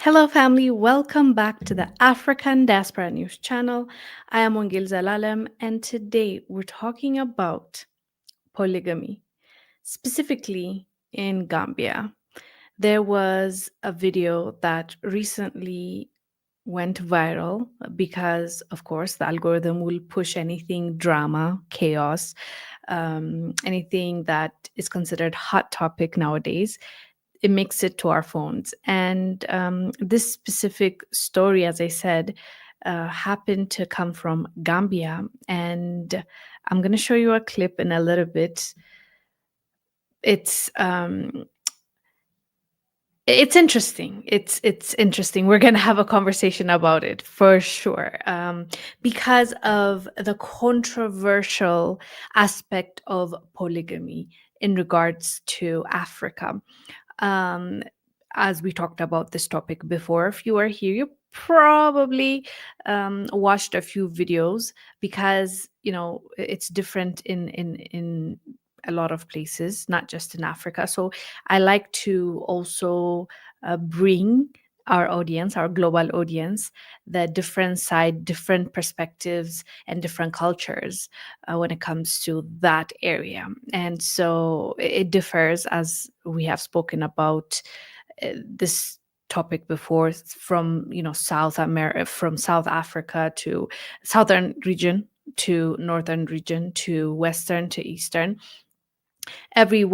Hello, family. Welcome back to the African Diaspora News channel. I am Wongel Zelalem, and today we're talking about polygamy, specifically in Gambia. There was a video that recently went viral because, of course, the algorithm will push anything drama, chaos, anything that is considered hot topic nowadays. It makes it to our phones. And this specific story, as I said, happened to come from Gambia. And I'm going to show you a clip in a little bit. It's um, it's interesting. It's interesting. We're going to have a conversation about it for sure, because of the controversial aspect of polygamy in regards to Africa. Um, as we talked about this topic before, if you are here, you probably watched a few videos because it's different in a lot of places, not just in Africa. So I like to also bring our audience, our global audience, the different side, different perspectives, and different cultures when it comes to that area. And so it differs, as we have spoken about this topic before, from South America, from South Africa to southern region to northern region to western to eastern. Every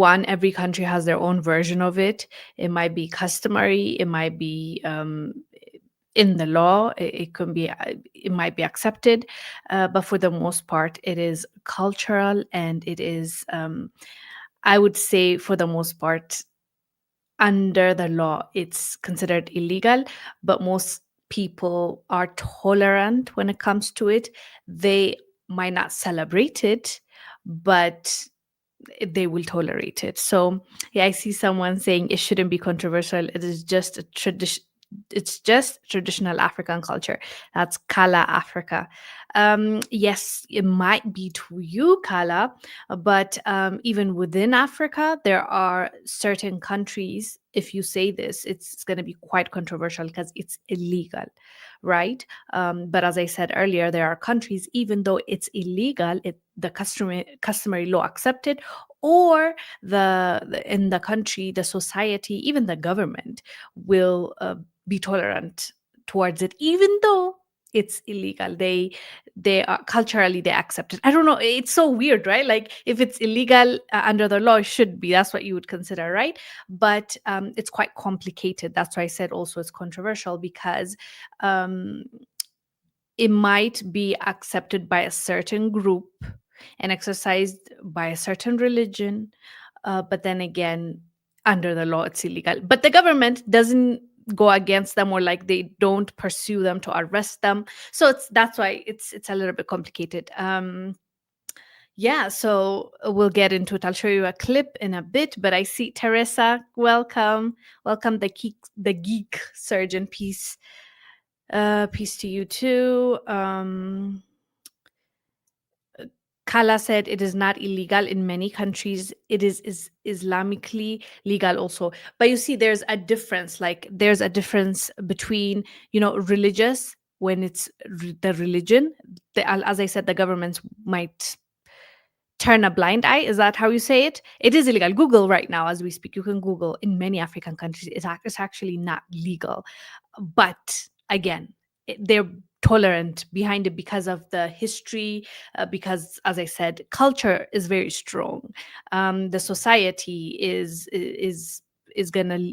country has their own version of it. It might be customary, it might be in the law, it can be it might be accepted, but for the most part it is cultural, and it is I would say, for the most part, under the law it's considered illegal, but most people are tolerant when it comes to it. They might not celebrate it, but they will tolerate it. So yeah, I see someone saying it shouldn't be controversial. It is just a tradition. It's just traditional African culture. That's Kala Africa. Yes, it might be to you, Kala, but even within Africa, there are certain countries. If you say this, it's going to be quite controversial because it's illegal, right? But as I said earlier, there are countries, even though it's illegal, the customary law accepted, or in the country, the society, even the government will be tolerant towards it, even though it's illegal. They are culturally, they accept it. I don't know, it's so weird, right? Like, if it's illegal under the law, it should be, that's what you would consider, right? But it's quite complicated. That's why I said also it's controversial, because um, it might be accepted by a certain group and exercised by a certain religion, but then again, under the law it's illegal, but the government doesn't go against them, or like they don't pursue them to arrest them. So that's why it's a little bit complicated. Yeah, so we'll get into it. I'll show you a clip in a bit, but I see Teresa. Welcome, the geek surgeon. Peace to you too. Kala said it is not illegal in many countries. It is Islamically legal also. But you see, there's a difference. Like, there's a difference between, religious, when it's the religion. As I said, the governments might turn a blind eye. Is that how you say it? It is illegal. Google right now as we speak. You can Google in many African countries. It's actually not legal. But again, they're tolerant behind it because of the history, because, as I said, culture is very strong. The society is gonna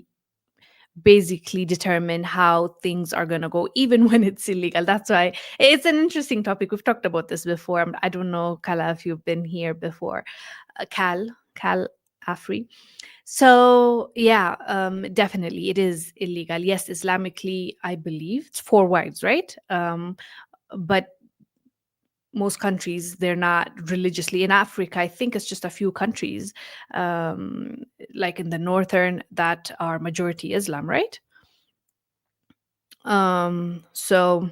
basically determine how things are going to go, even when it's illegal. That's why it's an interesting topic. We've talked about this before. I don't know, Kala, if you've been here before. Cal Afri. So yeah, definitely it is illegal. Yes, Islamically, I believe it's four wives, right? But most countries, they're not religiously. In Africa, I think it's just a few countries, um, like in the northern, that are majority Islam, right? So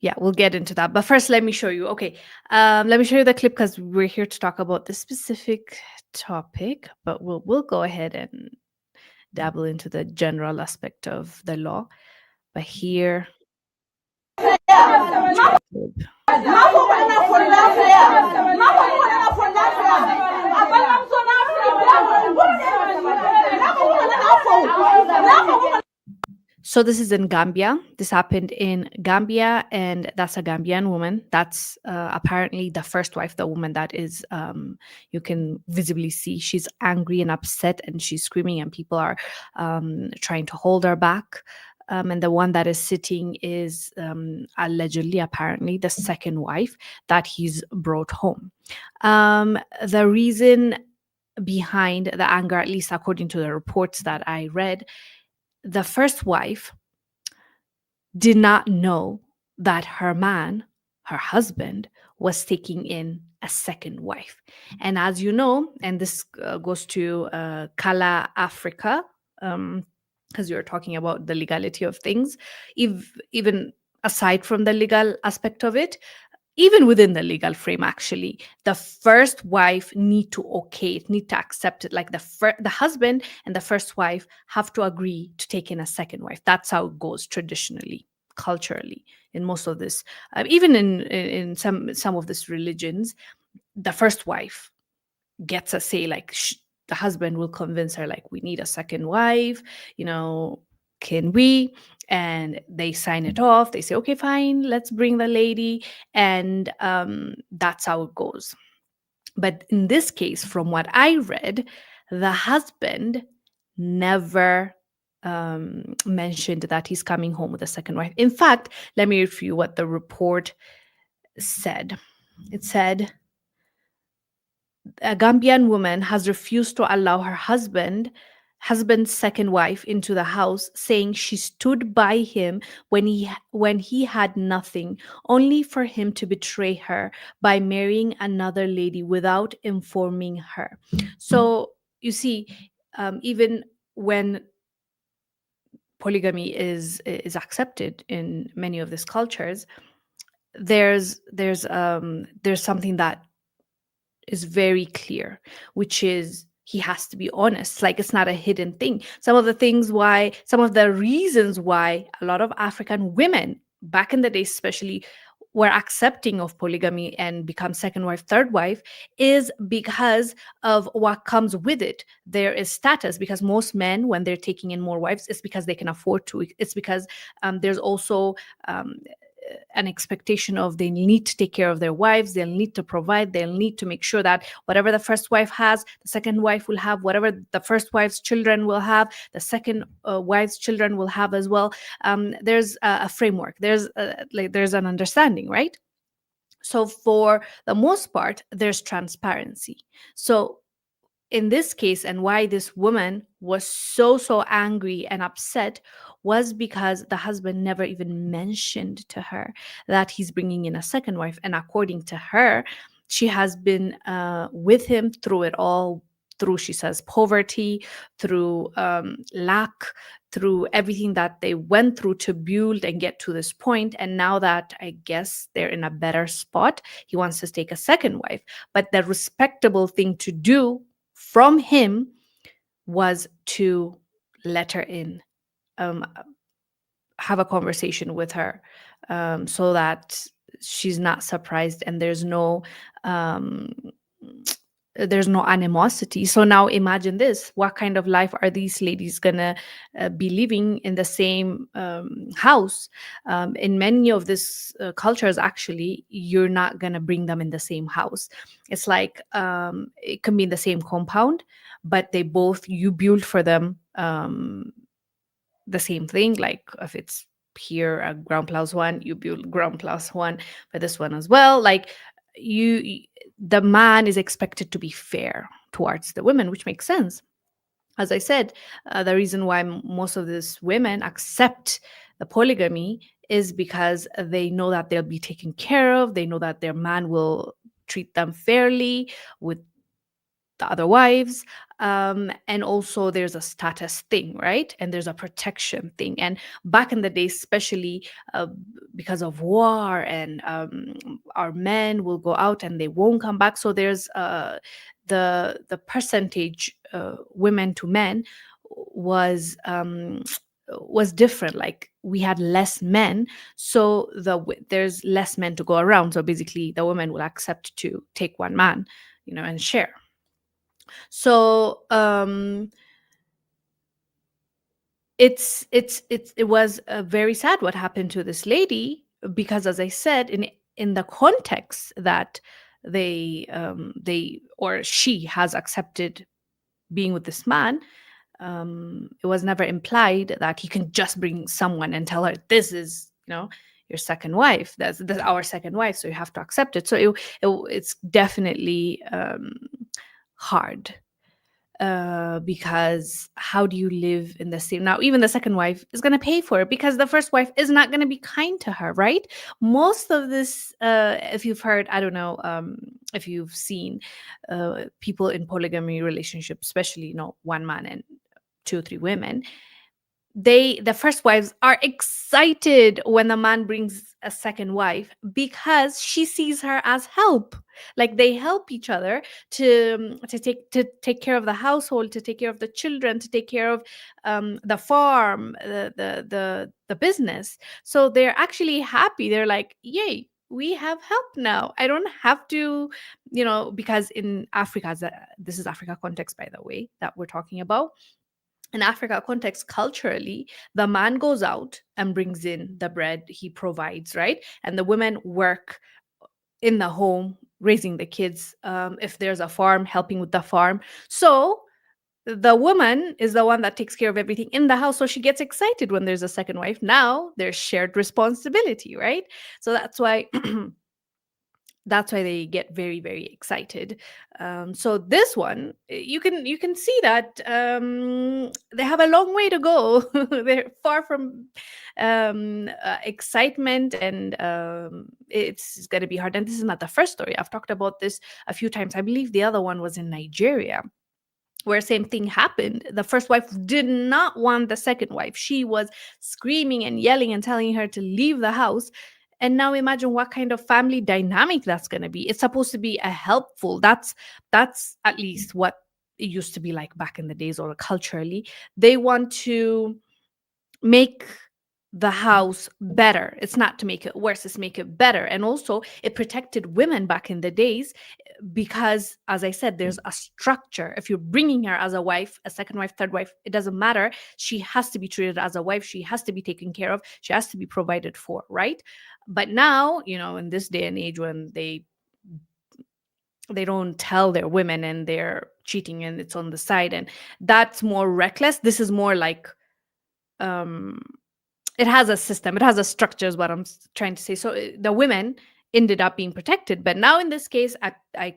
yeah, we'll get into that. But first, let me show you. Okay, let me show you the clip, because we're here to talk about this specific topic. But we'll go ahead and dabble into the general aspect of the law. But here, so this is in Gambia. This happened in Gambia, and that's a Gambian woman. That's apparently the first wife, the woman that is, you can visibly see she's angry and upset, and she's screaming, and people are trying to hold her back. And the one that is sitting is allegedly, apparently, the second wife that he's brought home. The reason behind the anger, at least according to the reports that I read, the first wife did not know that her man, her husband, was taking in a second wife. And as you know, and this goes to Kala Africa, because you're talking about the legality of things, even aside from the legal aspect of it, even within the legal frame, actually, the first wife need to okay it, need to accept it. Like the husband and the first wife have to agree to take in a second wife. That's how it goes traditionally, culturally, in most of this. Even in some of these religions, the first wife gets a say. Like the husband will convince her, like, we need a second wife. Can we? And they sign it off. They say, okay, fine, let's bring the lady. And that's how it goes. But in this case, from what I read, the husband never mentioned that he's coming home with a second wife. In fact, let me read for you what the report said. It said, a Gambian woman has refused to allow her husband's second wife into the house, saying she stood by him when he had nothing, only for him to betray her by marrying another lady without informing her. So you see, even when polygamy is accepted in many of these cultures, there's something that is very clear, which is he has to be honest. Like, it's not a hidden thing. Some of the reasons why a lot of African women back in the day, especially, were accepting of polygamy and become second wife, third wife, is because of what comes with it. There is status, because most men, when they're taking in more wives, it's because they can afford to. It's because there's also an expectation of they need to take care of their wives, they'll need to provide, they'll need to make sure that whatever the first wife has, the second wife will have. Whatever the first wife's children will have, the second wife's children will have as well. There's a framework, there's an understanding, right? So for the most part, there's transparency. So in this case, and why this woman was so angry and upset, was because the husband never even mentioned to her that he's bringing in a second wife. And according to her, she has been with him through it all, through, she says, poverty, through lack, through everything that they went through to build and get to this point. And now that I guess they're in a better spot, he wants to take a second wife. But the respectable thing to do from him was to let her in, um, have a conversation with her, so that she's not surprised, and um, there's no animosity. So now imagine this: what kind of life are these ladies gonna be living in the same house? In many of these cultures, actually, you're not gonna bring them in the same house. It's like, it can be in the same compound, but you build for them the same thing. Like, if it's here a ground plus one, you build ground plus one for this one as well. Like, the man is expected to be fair towards the women, which makes sense. As I said, the reason why most of these women accept the polygamy is because they know that they'll be taken care of. They know that their man will treat them fairly with the other wives. And also there's a status thing, right? And there's a protection thing. And back in the day, especially because of war, and our men will go out and they won't come back. So there's the percentage women to men was different. Like we had less men, so there's less men to go around. So basically, the women will accept to take one man, and share. So it was very sad what happened to this lady, because as I said, in the context that they or she has accepted being with this man, it was never implied that he can just bring someone and tell her, this is, your second wife. That's our second wife, so you have to accept it. So it's definitely hard, because how do you live in the same? Now even the second wife is going to pay for it, because the first wife is not going to be kind to her, right? Most of this, if you've heard, I don't know, if you've seen people in polygamy relationships, especially, one man and two or three women, the first wives are excited when the man brings a second wife, because she sees her as help. Like they help each other to take care of the household, to take care of the children, to take care of the farm, the business. So they're actually happy. They're like, yay, we have help now. I don't have to, because in Africa, this is Africa context, by the way, that we're talking about. In Africa context, culturally, the man goes out and brings in the bread, he provides, right? And the women work in the home, raising the kids. If there's a farm, helping with the farm. So the woman is the one that takes care of everything in the house. So she gets excited when there's a second wife. Now there's shared responsibility, right? So that's why they get very, very excited. So this one, you can see that they have a long way to go. They're far from excitement, and it's going to be hard. And this is not the first story. I've talked about this a few times. I believe the other one was in Nigeria, where same thing happened. The first wife did not want the second wife. She was screaming and yelling and telling her to leave the house. And now imagine what kind of family dynamic that's going to be. It's supposed to be a helpful. That's at least what it used to be like back in the days, or culturally. They want to make the house better. It's not to make it worse, it's make it better. And also it protected women back in the days, because as I said, there's a structure. If you're bringing her as a wife, a second wife, third wife, it doesn't matter. She has to be treated as a wife. She has to be taken care of. She has to be provided for, right? But now, in this day and age, when they don't tell their women and they're cheating and it's on the side, and that's more reckless. This is more like, um it has a system, it has a structure, is what I'm trying to say. So the women ended up being protected, but now in this case, I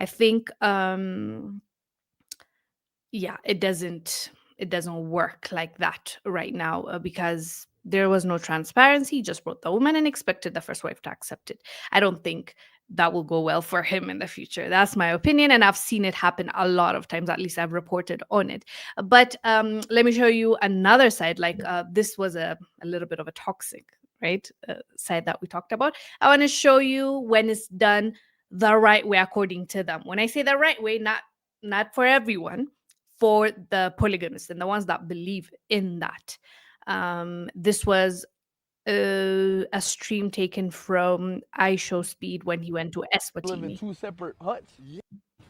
think, yeah, it doesn't work like that right now, because there was no transparency. He just brought the woman and expected the first wife to accept it. I don't think that will go well for him in the future. That's my opinion, and I've seen it happen a lot of times. At least I've reported on it. But let me show you another side. Like, this was a little bit of a toxic, right, side that we talked about. I want to show you when it's done the right way according to them. When I say the right way, not for everyone, for the polygamists and the ones that believe in that. This was a stream taken from I Show Speed when he went to Live in Eswatini. two separate huts? Yeah.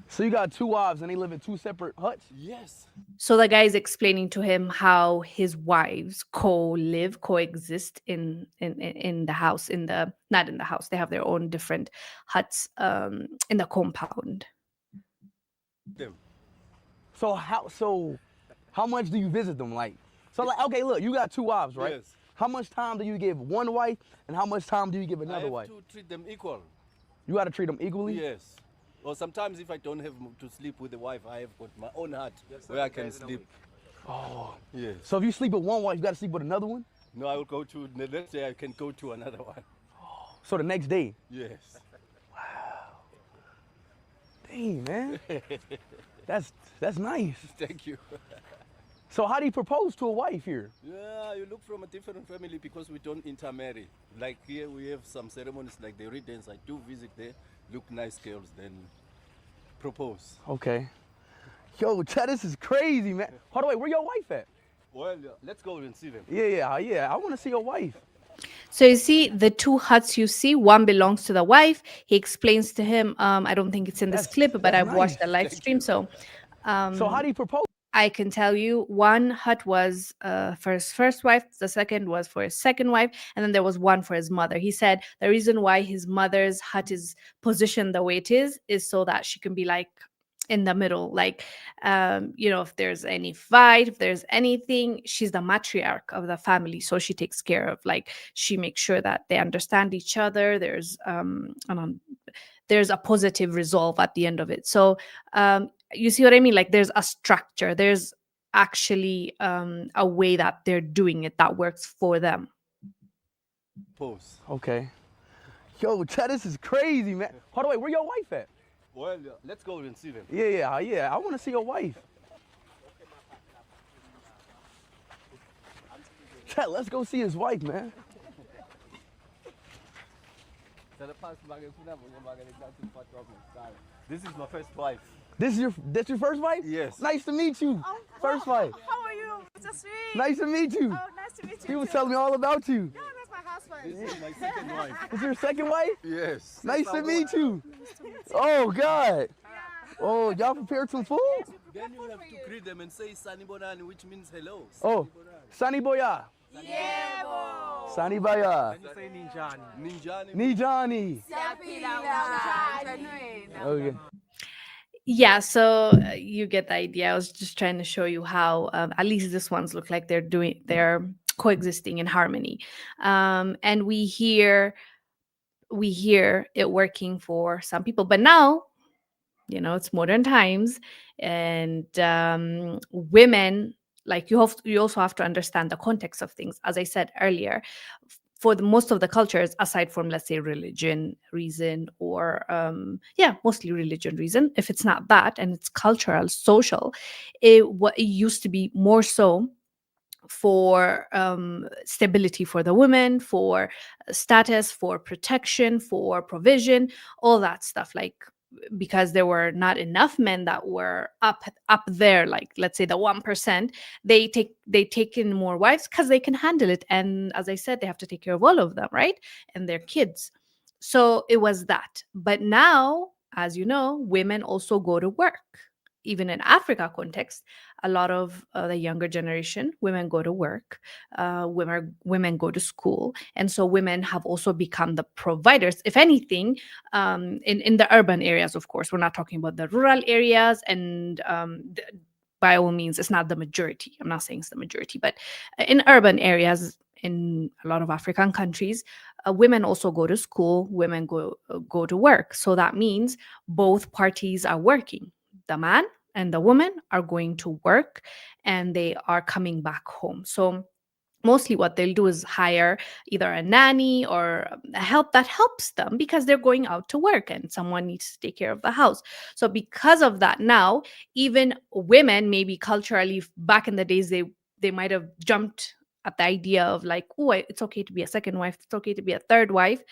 So you got two wives and they live in two separate huts? Yes. So the guy is explaining to him how his wives coexist in the house, in the not in the house. They have their own different huts in the compound. Them. So how much do you visit them? Like, so like, okay, look, you got two wives, right? Yes. How much time do you give one wife and how much time do you give I another have wife? to treat them equal. You got to treat them equally? Yes. Or sometimes if I don't have to sleep with the wife, I have got my own hut where I can sleep. Oh. Yes. So if you sleep with one wife, you got to sleep with another one? No, I will go to the next day. I can go to another one. So the next day? Yes. Dang, man. That's nice. Thank you. So how do you propose to a wife here? Yeah, you look from a different family because we don't intermarry. Like here we have some ceremonies like the readings. I do visit there, look nice girls, then propose. Okay. Yo, Chad, this is crazy, man. Hold on, wait, where your wife at? Well, let's go and see them. Yeah. I want to see your wife. So you see the two huts you see, one belongs to the wife. He explains to him, I don't think it's in this clip, but That's I've watched the nice. live stream. So So how do you propose? I can tell you one hut was for his first wife, the second was for his second wife, and then there was one for his mother. He said the reason why his mother's hut is positioned the way it is so that she can be like in the middle. Like, if there's any fight, if there's anything, she's the matriarch of the family. So she takes care of, like, she makes sure that they understand each other. There's a positive resolve at the end of it. So you see what I mean? Like, there's a structure. There's actually a way that they're doing it that works for them. Pose. Okay. Yo, Chad, this is crazy, man. Hold on, wait, where your wife at? Well, let's go and see them. Yeah. I want to see your wife. Chad, let's go see his wife, man. This is my first wife. That's your first wife? Yes. Nice to meet you. First wife. How are you? Mr. Sweet. Nice to meet you. Oh, nice to meet you. He was too. telling me all about you. Yeah, that's my husband. This is my second wife. Is your second wife? Yes. Nice to meet you. Oh, God. Oh, y'all prepared some food? Then you have to greet them and say Sani Bonani, which means hello. Oh, Sani Boya. Yeah, bo. Sani Baya. Ninjani. Nijani. Okay. Yeah, so you get the idea. I was just trying to show you how at least this ones look like they're coexisting in harmony. And we hear it working for some people, but now, it's modern times, and women, like, you also have to understand the context of things. As I said earlier, for the most of the cultures, aside from, let's say, religion reason, or mostly religion reason, if it's not that and it's cultural, social, it used to be more so for stability for the women, for status, for protection, for provision, all that stuff. Like, because there were not enough men that were up there, like, let's say, the 1%, they take in more wives because they can handle it. And as I said, they have to take care of all of them, right? And their kids. So it was that. But now, as you know, women also go to work. Even in Africa context, a lot of the younger generation, women go to work, women go to school, and so women have also become the providers. If anything, in the urban areas, of course, we're not talking about the rural areas, and by all means, it's not the majority. I'm not saying it's the majority, but in urban areas, in a lot of African countries, women also go to school, women go to work. So that means both parties are working. The man and the woman are going to work, and they are coming back home. So mostly what they'll do is hire either a nanny or a help that helps them, because they're going out to work and someone needs to take care of the house. So because of that, now even women, maybe culturally back in the days, they might have jumped at the idea of, like, oh, it's okay to be a second wife, it's okay to be a third wife,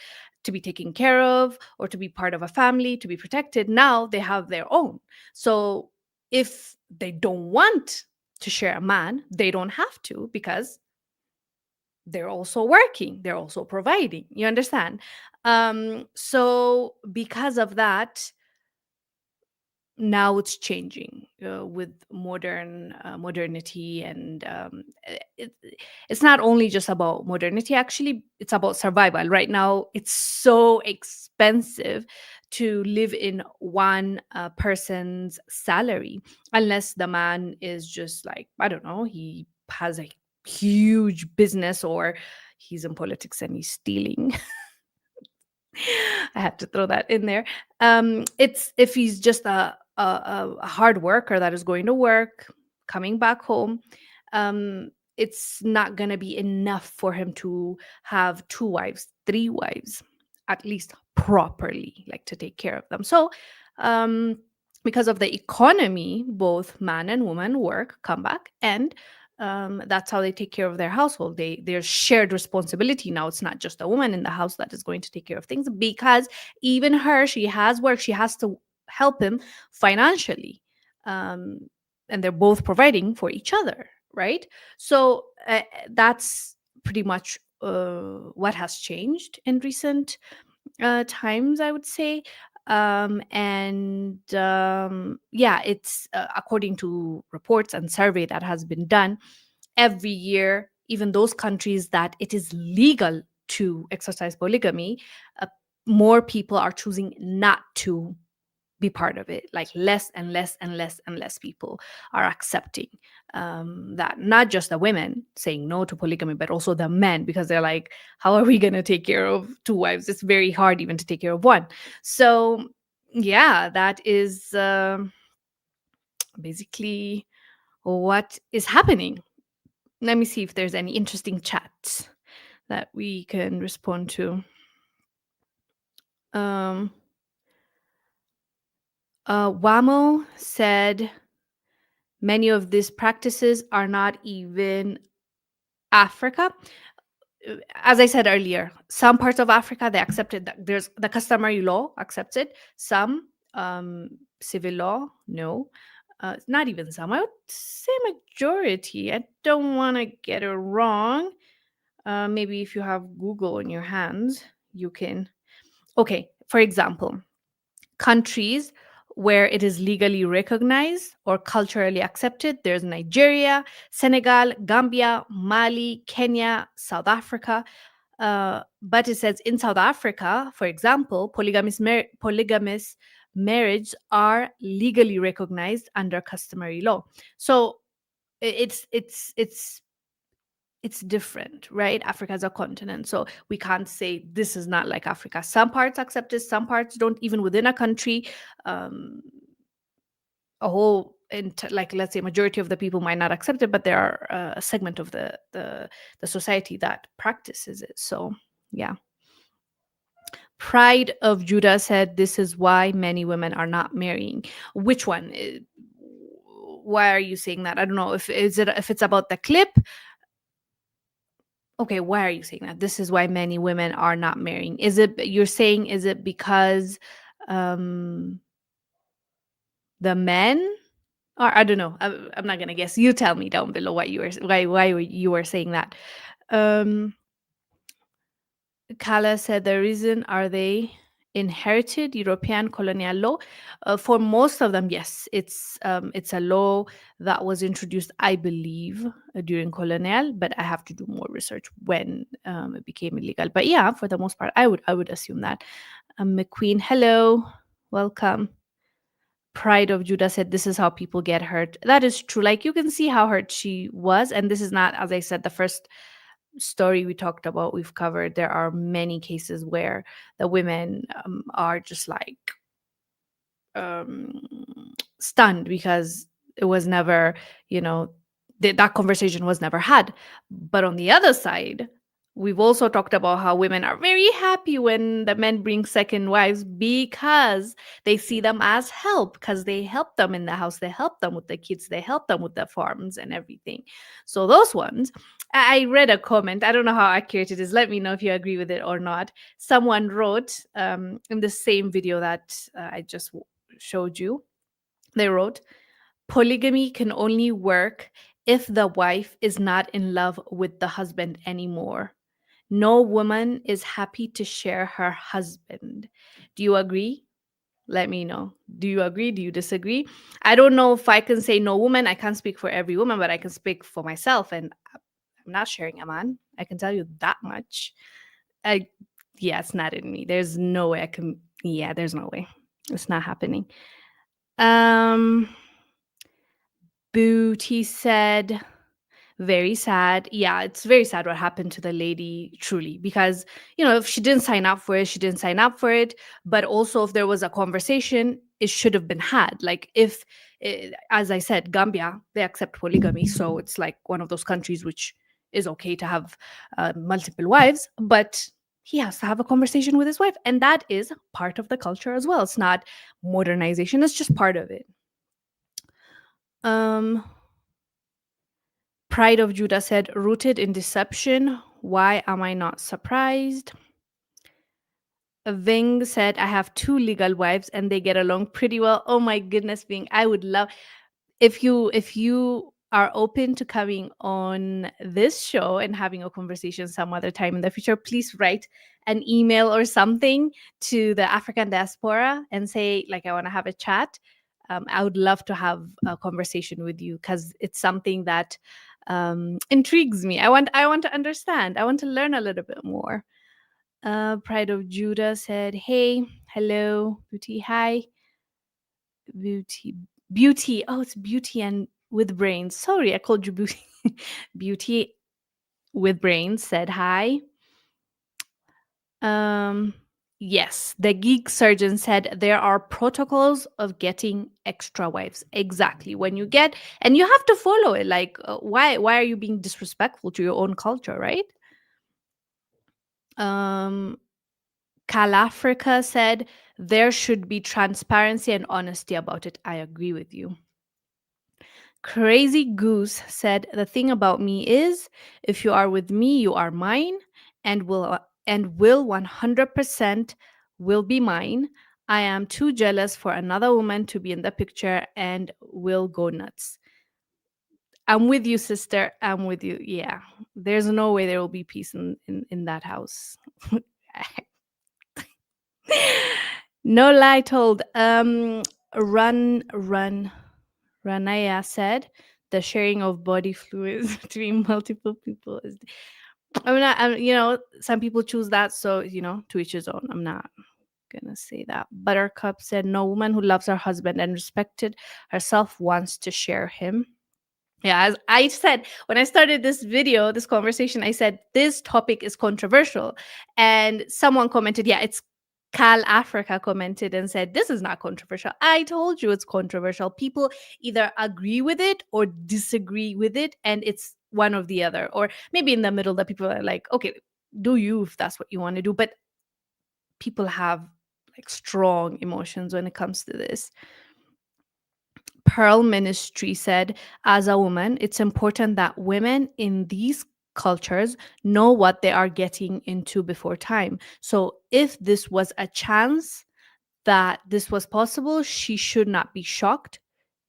to be taken care of, or to be part of a family, to be protected. Now they have their own. So if they don't want to share a man, they don't have to, because they're also working, they're also providing. You understand? So because of that, now it's changing with modernity, and it's not only just about modernity. Actually, it's about survival. Right now, it's so expensive to live in one person's salary, unless the man is just, like, I don't know, he has a huge business, or he's in politics and he's stealing. I have to throw that in there. It's if he's just a hard worker that is going to work, coming back home, it's not going to be enough for him to have two wives, three wives, at least properly, like, to take care of them. So, because of the economy, both man and woman work, come back, and that's how they take care of their household. There's shared responsibility now. It's not just a woman in the house that is going to take care of things, because even her, she has work. She has to help him financially. and they're both providing for each other, right? So that's pretty much what has changed in recent times, I would say. Yeah, it's according to reports and survey that has been done every year, even those countries that it is legal to exercise polygamy, uh, more people are choosing not to be part of it. Like less and less and less and less people are accepting that. Not just the women saying no to polygamy, but also the men, because they're like, how are we going to take care of two wives? It's very hard even to take care of one. So, yeah, that is basically what is happening. Let me see if there's any interesting chats that we can respond to. Um, Wamo said many of these practices are not even Africa. As I said earlier, some parts of Africa they accepted that there's the customary law accepted. Some civil law, no. Not even some. I would say majority. I don't want to get it wrong. Maybe if you have Google in your hands, you can. Okay, for example, countries where it is legally recognized or culturally accepted. There's Nigeria, Senegal, Gambia, Mali, Kenya, South Africa. But it says in South Africa, for example, polygamous marriage are legally recognized under customary law. So it's different, right? Africa is a continent, so we can't say this is not like Africa. Some parts accept it, some parts don't. Even within a country, um, a whole like let's say majority of the people might not accept it, but there are a segment of the society that practices it. So yeah. Pride of Judah said this is why many women are not marrying. Which one? Why are you saying that? I don't know if it's about the clip. Okay, why are you saying that? This is why many women are not marrying. Is it you're saying is it because um the men, or I don't know. I'm not gonna guess. You tell me down below what you were you were saying that. Um Kala said the reason are they inherited European colonial law. For most of them, yes, it's a law that was introduced, I believe, during colonial, but I have to do more research when it became illegal. But yeah, for the most part, I would assume that. McQueen, hello, welcome. Pride of Judah said this is how people get hurt. That is true. Like you can see how hurt she was, and this is not, as I said, the first story we talked about, we've covered. There are many cases where the women are just like um, stunned because it was never, you know, that conversation was never had. But on the other side, we've also talked about how women are very happy when the men bring second wives because they see them as help, because they help them in the house, they help them with the kids, they help them with the farms and everything. So those ones, I read a comment. I don't know how accurate it is. Let me know if you agree with it or not. Someone wrote in the same video that I just showed you, they wrote, polygamy can only work if the wife is not in love with the husband anymore. No woman is happy to share her husband. Do you agree? Let me know. Do you agree? Do you disagree? I don't know if I can say no woman. I can't speak for every woman, but I can speak for myself. And I'm not sharing a man. I can tell you that much. I, yeah, it's not in me. There's no way I can. Yeah, there's no way. It's not happening. Um, Booty said, very sad. Yeah, it's very sad what happened to the lady, truly, because, if she didn't sign up for it, she didn't sign up for it. But also, if there was a conversation, it should have been had. Like, as I said, Gambia, they accept polygamy. So it's like one of those countries which is okay to have multiple wives, but he has to have a conversation with his wife. And that is part of the culture as well. It's not modernization, it's just part of it. Um, Pride of Judah said, rooted in deception. Why am I not surprised? Ving said, I have two legal wives and they get along pretty well. Oh my goodness, Ving. I would love if you are open to coming on this show and having a conversation some other time in the future, please write an email or something to the African diaspora and say, like, I want to have a chat. I would love to have a conversation with you because it's something that intrigues me. I want to understand. I want to learn a little bit more. Pride of Judah said, hey, hello, Beauty, hi. Beauty. Beauty. Oh, it's Beauty and with brains. Sorry, I called you Beauty. Beauty with brains said hi. Um, yes, the geek surgeon said there are protocols of getting extra wives. Exactly. When you get, and you have to follow it. Like, why are you being disrespectful to your own culture, right? Um, Cal Africa said there should be transparency and honesty about it. I agree with you. Crazy Goose said, "The thing about me is, if you are with me, you are mine, and will 100% will be mine. I am too jealous for another woman to be in the picture and will go nuts." I'm with you, sister. I'm with you. Yeah, there's no way there will be peace in that house. No lie told. Run. Ranaya said the sharing of body fluids between multiple people is. I'm not. Some people choose that, so to each his own. I'm not gonna say that. Buttercup said no woman who loves her husband and respected herself wants to share him. Yeah, as I said when I started this video, this conversation, I said this topic is controversial. And someone commented, yeah, it's Cal Africa commented and said, this is not controversial. I told you it's controversial. People either agree with it or disagree with it, and it's one or the other. Or maybe in the middle that people are like, okay, do you if that's what you want to do. But people have like strong emotions when it comes to this. Pearl Ministry said, as a woman, it's important that women in these cultures know what they are getting into before time. So if this was a chance that this was possible, she should not be shocked.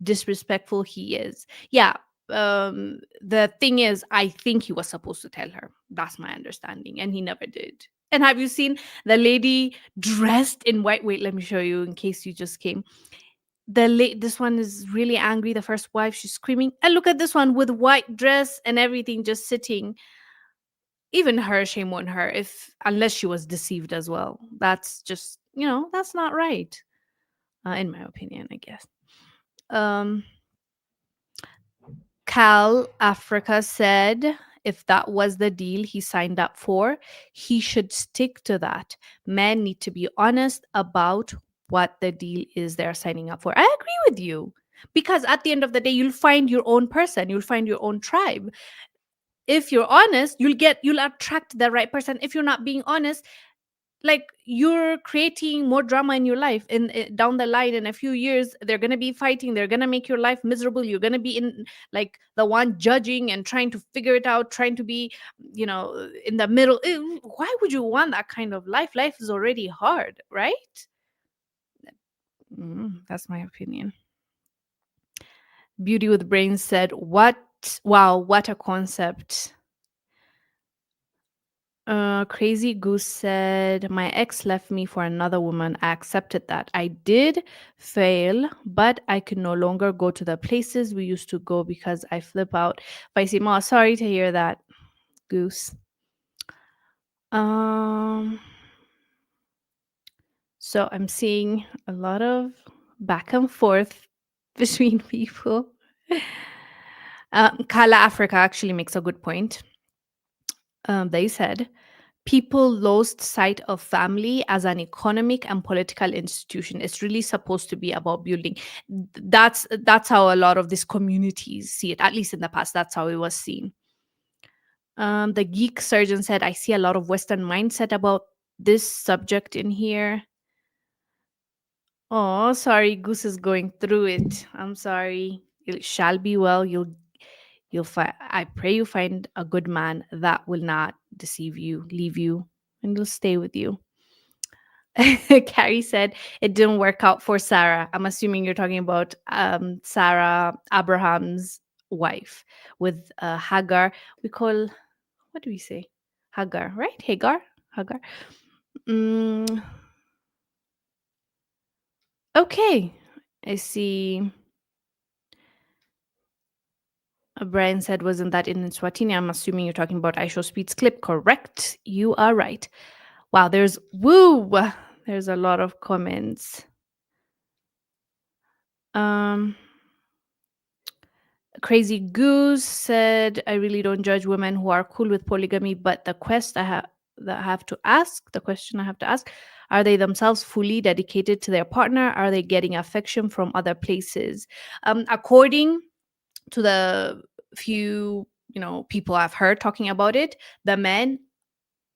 Disrespectful he is. Yeah. The thing is, I think he was supposed to tell her. That's my understanding. And he never did. And have you seen the lady dressed in white? Wait, let me show you in case you just came. This one is really angry, the first wife, she's screaming, and look at this one with white dress and everything, just sitting. Even her, shame on her, if unless she was deceived as well. That's just, that's not right, in my opinion, I guess. um Cal Africa said if that was the deal he signed up for, he should stick to that. Men need to be honest about what the deal is they're signing up for. I agree with you. Because at the end of the day, you'll find your own person, you'll find your own tribe. If you're honest, you'll attract the right person. If you're not being honest, like you're creating more drama in your life, down the line in a few years they're going to be fighting, they're going to make your life miserable, you're going to be in like the one judging and trying to figure it out, trying to be in the middle. Why would you want that kind of life? Life is already hard, right? That's my opinion. Beauty with Brains said, wow, what a concept. Crazy Goose said, my ex left me for another woman. I accepted that. I did fail, but I could no longer go to the places we used to go because I flip out. Faisima, sorry to hear that, Goose. So I'm seeing a lot of back and forth between people. Kala Africa actually makes a good point. They said, people lost sight of family as an economic and political institution. It's really supposed to be about building. That's how a lot of these communities see it. At least in the past, that's how it was seen. The geek surgeon said, I see a lot of Western mindset about this subject in here. Oh, sorry, Goose is going through it. I'm sorry. It shall be well. You'll find. I pray you find a good man that will not deceive you, leave you, and will stay with you. Carrie said it didn't work out for Sarah. I'm assuming you're talking about Sarah, Abraham's wife, with Hagar. We call, what do we say? Hagar, right? Hagar? Hagar. Mm, okay. I see. Brian said, wasn't that in Swatini? I'm assuming you're talking about Aisho Speed's clip. Correct. You are right. Wow, there's woo. There's a lot of comments. Um Crazy Goose said, I really don't judge women who are cool with polygamy, but the question I have to ask, are they themselves fully dedicated to their partner? Are they getting affection from other places? According to the few, people I've heard talking about it, the men,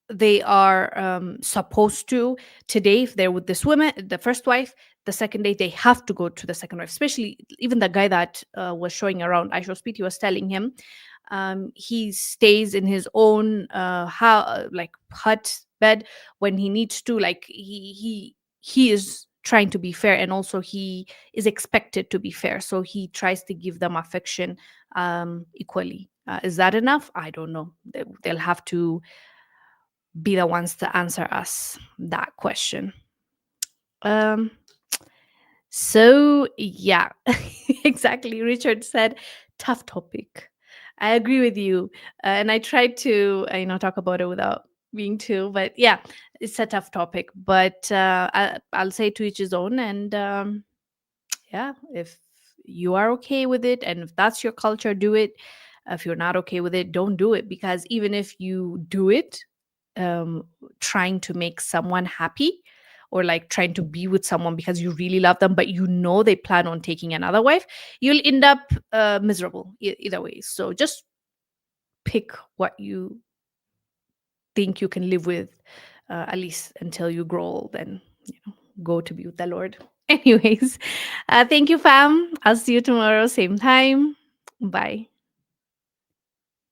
they are supposed to, today, if they're with this woman, the first wife, the second day they have to go to the second wife. Especially even the guy that was showing around Aisha Speed, he was telling him he stays in his own like hut bed when he needs to. Like he is trying to be fair, and also he is expected to be fair, so he tries to give them affection equally. Is that enough? I don't know. They'll have to be the ones to answer us that question. Um, so yeah, exactly. Richard said, tough topic. I agree with you, and I tried to talk about it without being too. But yeah, it's a tough topic. But I'll say to each his own, and yeah, if you are okay with it, and if that's your culture, do it. If you're not okay with it, don't do it, because even if you do it, um, trying to make someone happy, or like trying to be with someone because you really love them, but they plan on taking another wife, you'll end up miserable either way. So just pick what you think you can live with, at least until you grow old and go to be with the Lord. Anyways, thank you, fam. I'll see you tomorrow, same time. Bye.